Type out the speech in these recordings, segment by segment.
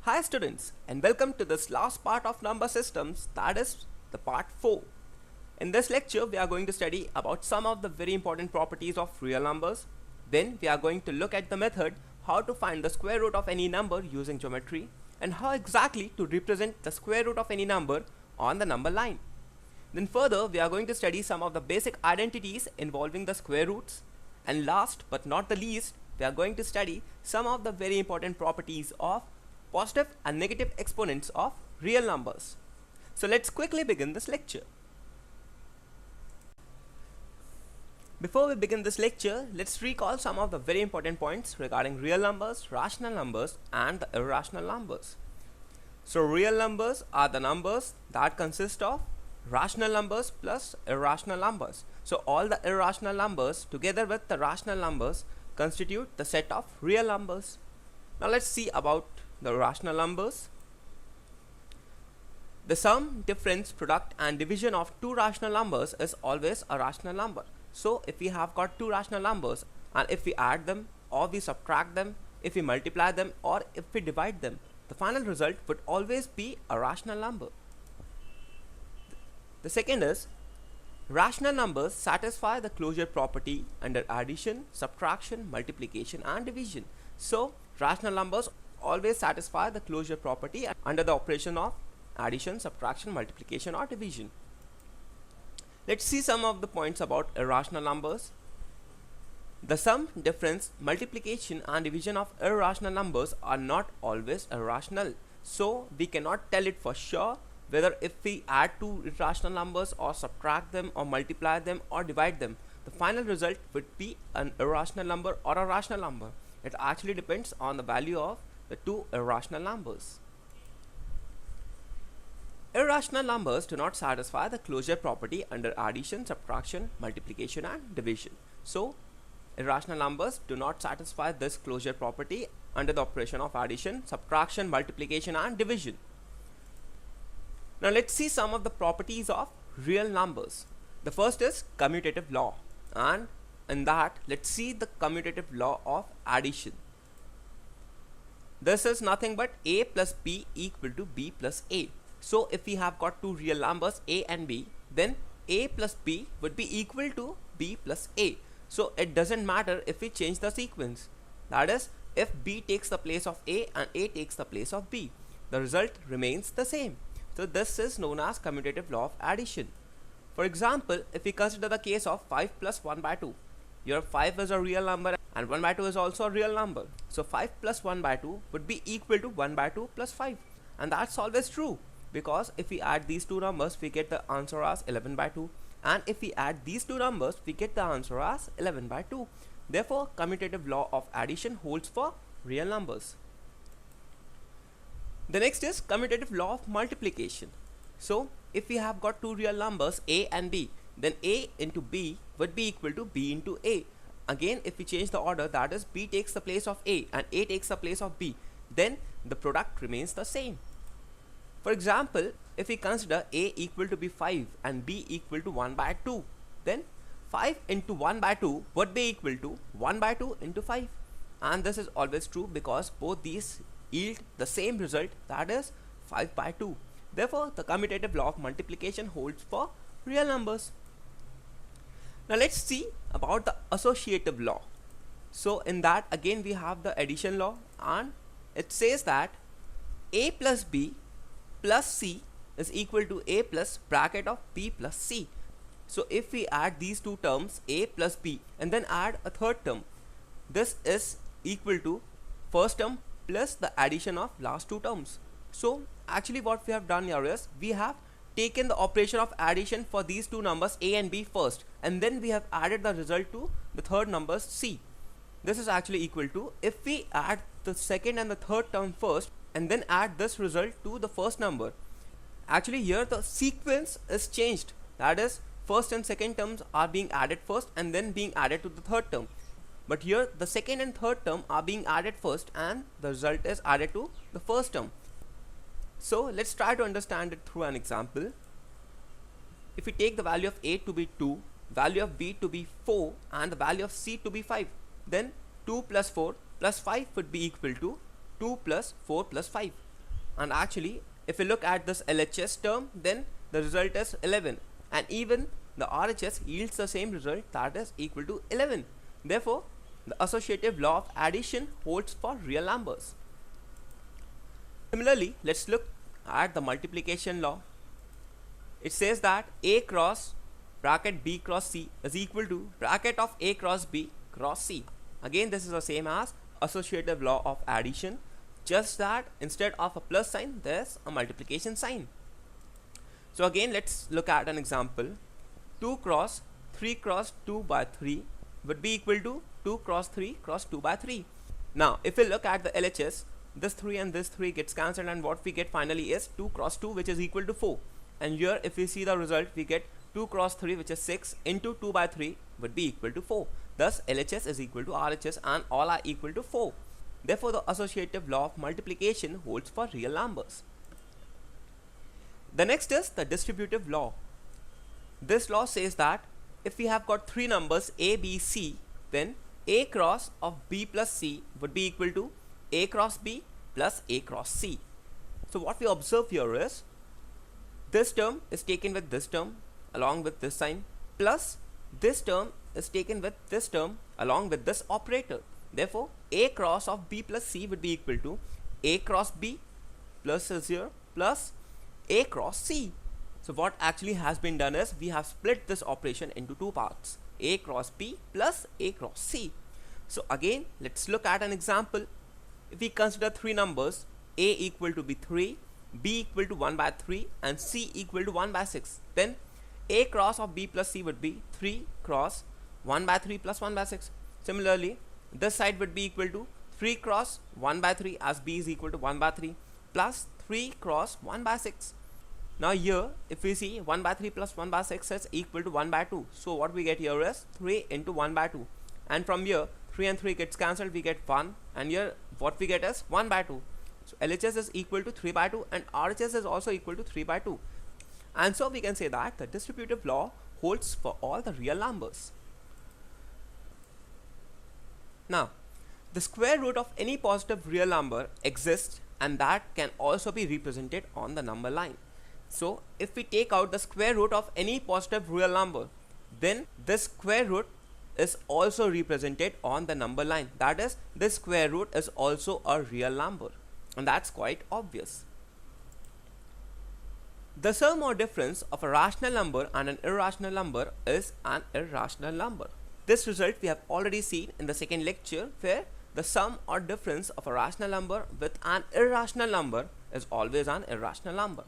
Hi students, and welcome to this last part of number systems, that is the part 4. In this lecture we are going to study about some of the very important properties of real numbers. Then we are going to look at the method how to find the square root of any number using geometry and how exactly to represent the square root of any number on the number line. Then further we are going to study some of the basic identities involving the square roots, and last but not the least we are going to study some of the very important properties of positive and negative exponents of real numbers. So let's quickly begin this lecture. Before we begin this lecture, let's recall some of the very important points regarding real numbers, rational numbers and the irrational numbers. So real numbers are the numbers that consist of rational numbers plus irrational numbers. So all the irrational numbers together with the rational numbers constitute the set of real numbers. Now let's see about the rational numbers. The sum, difference, product and division of two rational numbers is always a rational number. So if we have got two rational numbers and if we add them or we subtract them, if we multiply them or if we divide them, the final result would always be a rational number. The second is, rational numbers satisfy the closure property under addition, subtraction, multiplication and division. So rational numbers always satisfy the closure property under the operation of addition, subtraction, multiplication or division. Let's see some of the points about irrational numbers. The sum, difference, multiplication and division of irrational numbers are not always irrational. So we cannot tell it for sure whether if we add two irrational numbers or subtract them or multiply them or divide them, the final result would be an irrational number or a rational number. It actually depends on the value of the two irrational numbers. Irrational numbers do not satisfy the closure property under addition, subtraction, multiplication and division. So irrational numbers do not satisfy this closure property under the operation of addition, subtraction, multiplication and division. Now let's see some of the properties of real numbers. The first is commutative law, and in that let's see the commutative law of addition. This is nothing but a plus b equal to b plus a. So if we have got two real numbers a and b, then a plus b would be equal to b plus a. So it doesn't matter if we change the sequence. That is, if b takes the place of a and a takes the place of b, the result remains the same. So this is known as commutative law of addition. For example, if we consider the case of 5 plus 1 by 2, your 5 is a real number and 1 by 2 is also a real number. So 5 plus 1 by 2 would be equal to 1 by 2 plus 5, and that's always true, because if we add these two numbers we get the answer as 11 by 2, and if we add these two numbers we get the answer as 11 by 2. Therefore commutative law of addition holds for real numbers. The next is commutative law of multiplication. So if we have got two real numbers a and b, then a into b would be equal to b into a. Again, if we change the order, that is b takes the place of a and a takes the place of b, then the product remains the same. For example, if we consider a equal to be 5 and b equal to 1 by 2, then 5 into 1 by 2 would be equal to 1 by 2 into 5, and this is always true because both these yield the same result, that is 5 by 2. Therefore the commutative law of multiplication holds for real numbers. Now let's see about the associative law. So in that again we have the addition law, and it says that a plus b plus c is equal to a plus bracket of b plus c. So if we add these two terms a plus b and then add a third term, this is equal to first term plus the addition of last two terms. So actually what we have done here is we have taken the operation of addition for these two numbers a and b first, and then we have added the result to the third number c. This is actually equal to, if we add the second and the third term first and then add this result to the first number, actually here the sequence is changed, that is first and second terms are being added first and then being added to the third term. But here the second and third term are being added first and the result is added to the first term. So let's try to understand it through an example. If we take the value of a to be 2, value of b to be 4 and the value of c to be 5, then 2 plus 4 plus 5 would be equal to 2 plus 4 plus 5. and actually if you look at this LHS term, then the result is 11, and even the RHS yields the same result, that is equal to 11. Therefore, the associative law of addition holds for real numbers. Similarly, let's look at the multiplication law. It says that A cross bracket B cross C is equal to bracket of A cross B cross C. Again, this is the same as associative law of addition, just that instead of a plus sign, there's a multiplication sign. So again, let's look at an example. 2 cross 3 cross 2 by 3 would be equal to 2 cross 3 cross 2 by 3. Now, if we look at the LHS, this 3 and this 3 gets cancelled, and what we get finally is 2 cross 2, which is equal to 4. And here, if we see the result, we get 2 cross 3, which is 6, into 2 by 3 would be equal to 4. Thus, LHS is equal to RHS, and all are equal to 4. Therefore, the associative law of multiplication holds for real numbers. The next is the distributive law. This law says that if we have got 3 numbers A, B, C, then A cross of B plus C would be equal to A cross B plus A cross C. So what we observe here is this term is taken with this term along with this sign, plus this term is taken with this term along with this operator. Therefore, A cross of B plus C would be equal to A cross B plus is here plus A cross C. So what actually has been done is we have split this operation into 2 parts, A cross B plus A cross C. So again, let's look at an example. If we consider 3 numbers, A equal to be 3, B equal to 1 by 3, and C equal to 1 by 6, then A cross of B plus C would be 3 cross 1 by 3 plus 1 by 6. Similarly, this side would be equal to 3 cross 1 by 3, as B is equal to 1 by 3, plus 3 cross 1 by 6. Now here, if we see 1 by 3 plus 1 by 6 is equal to 1 by 2. So what we get here is 3 into 1 by 2. And from here, 3 and 3 gets cancelled, we get 1. And here, what we get is 1 by 2. So LHS is equal to 3 by 2, and RHS is also equal to 3 by 2. And so we can say that the distributive law holds for all the real numbers. Now, the square root of any positive real number exists, and that can also be represented on the number line. So if we take out the square root of any positive real number, then this square root is also represented on the number line. That is, this square root is also a real number, and that's quite obvious. The sum or difference of a rational number and an irrational number is an irrational number. This result we have already seen in the second lecture, where the sum or difference of a rational number with an irrational number is always an irrational number.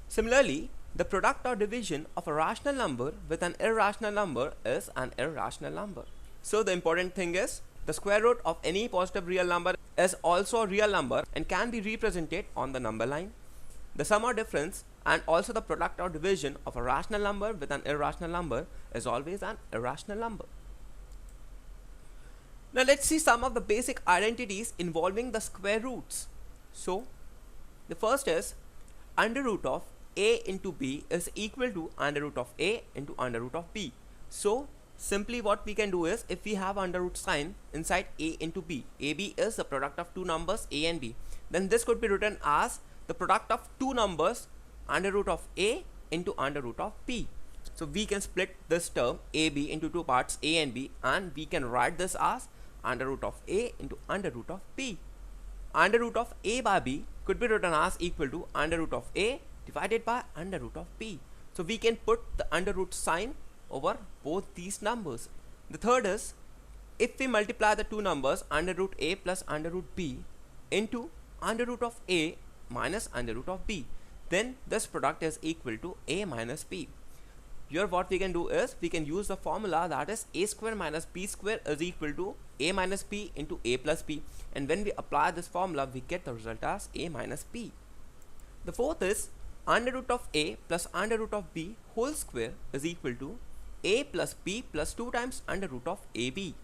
Similarly, the product or division of a rational number with an irrational number is an irrational number. So the important thing is, the square root of any positive real number is also a real number and can be represented on the number line. The sum or difference and also the product or division of a rational number with an irrational number is always an irrational number. Now let's see some of the basic identities involving the square roots. So the first is under root of A into B is equal to under root of A into under root of B. So simply what we can do is, if we have under root sign inside A into B, AB is the product of 2 numbers A and B, then this could be written as the product of 2 numbers under root of A into under root of B. So we can split this term AB into 2 parts, A and B, and we can write this as under root of A into under root of B. Under root of A by B could be written as equal to under root of A divided by under root of B. So we can put the under root sign over both these numbers. The third is, if we multiply the 2 numbers under root A plus under root B into under root of A minus under root of B, then this product is equal to A minus B. Here what we can do is, we can use the formula, that is A square minus B square is equal to A minus B into A plus B, and when we apply this formula we get the result as A minus B. The fourth is under root of A plus under root of B whole square is equal to A plus B plus 2 times under root of AB.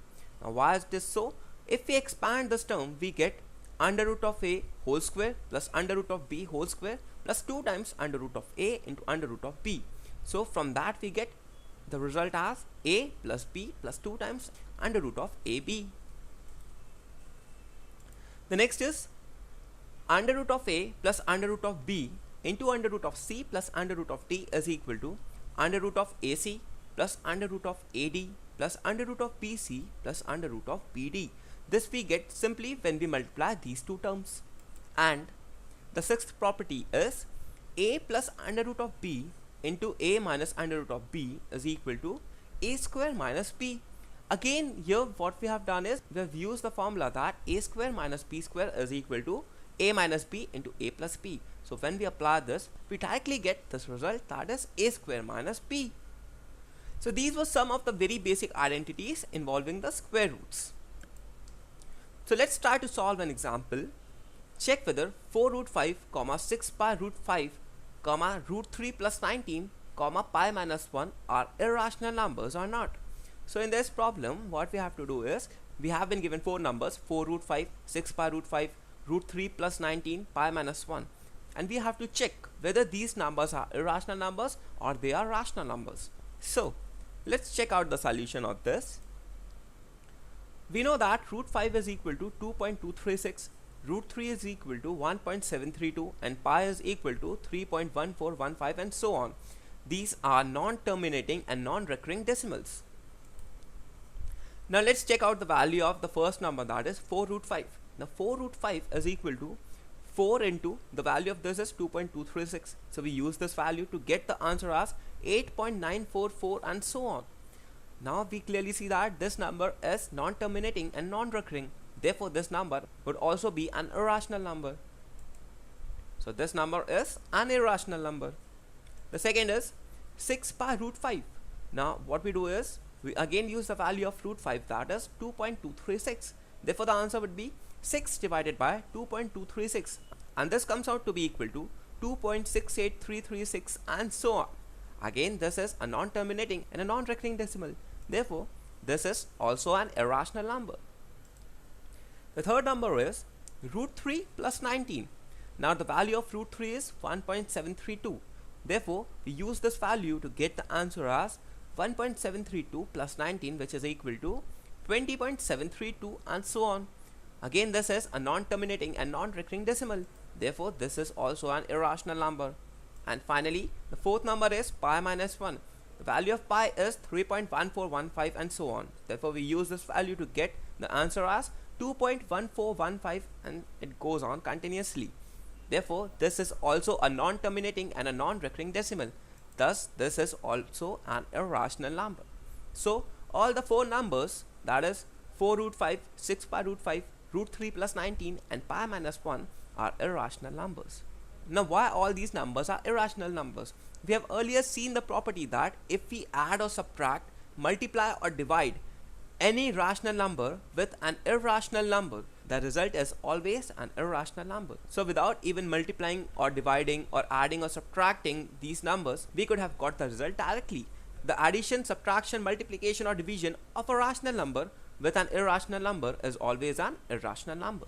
Now why is this so? If we expand this term, we get under root of A whole square plus under root of B whole square plus 2 times under root of A into under root of B. So from that we get the result as A plus B plus 2 times under root of AB. The next is under root of a plus under root of b into under root of c plus under root of d is equal to under root of ac plus under root of ad plus under root of bc plus under root of bd. This we get simply when we multiply these two terms. And the sixth property is a plus under root of b into a minus under root of b is equal to a square minus b. Again, here what we have done is we have used the formula that a square minus b square is equal to a minus b into a plus b. So when we apply this, we directly get this result, that is a square minus b. So these were some of the very basic identities involving the square roots. So let's try to solve an example. Check whether 4 root 5 comma 6 pi root 5 comma root 3 plus 19 comma pi minus 1 are irrational numbers or not. So in this problem, what we have to do is, we have been given 4 numbers, 4 root 5, 6 pi root 5, root 3 plus 19, pi minus 1. And we have to check whether these numbers are irrational numbers or they are rational numbers. So let's check out the solution of this. We know that root 5 is equal to 2.236, root 3 is equal to 1.732 and pi is equal to 3.1415 and so on. These are non-terminating and non-recurring decimals. Now let's check out the value of the first number, that is 4 root 5. Now 4 root 5 is equal to 4 into the value of this is 2.236. So we use this value to get the answer as 8.944 and so on. Now we clearly see that this number is non-terminating and non-recurring. Therefore this number would also be an irrational number. So this number is an irrational number. The second is 6 pi root 5. Now what we do is, we again use the value of root 5, that is 2.236. Therefore the answer would be 6 divided by 2.236, and this comes out to be equal to 2.68336 and so on. Again, this is a non-terminating and a non-recurring decimal. Therefore this is also an irrational number. The third number is root 3 plus 19. Now the value of root 3 is 1.732. Therefore we use this value to get the answer as 1.732 plus 19, which is equal to 20.732 and so on. Again, this is a non-terminating and non-recurring decimal. Therefore this is also an irrational number. And finally the fourth number is pi minus 1. The value of pi is 3.1415 and so on. Therefore we use this value to get the answer as 2.1415 and it goes on continuously. Therefore this is also a non-terminating and a non-recurring decimal. Thus this is also an irrational number. So all the 4 numbers, that is 4 root 5, 6 pi root 5, root 3 plus 19 and pi minus 1 are irrational numbers. Now why all these numbers are irrational numbers? We have earlier seen the property that if we add or subtract, multiply or divide any rational number with an irrational number, the result is always an irrational number. So without even multiplying or dividing or adding or subtracting these numbers, we could have got the result directly. The addition, subtraction, multiplication or division of a rational number with an irrational number is always an irrational number.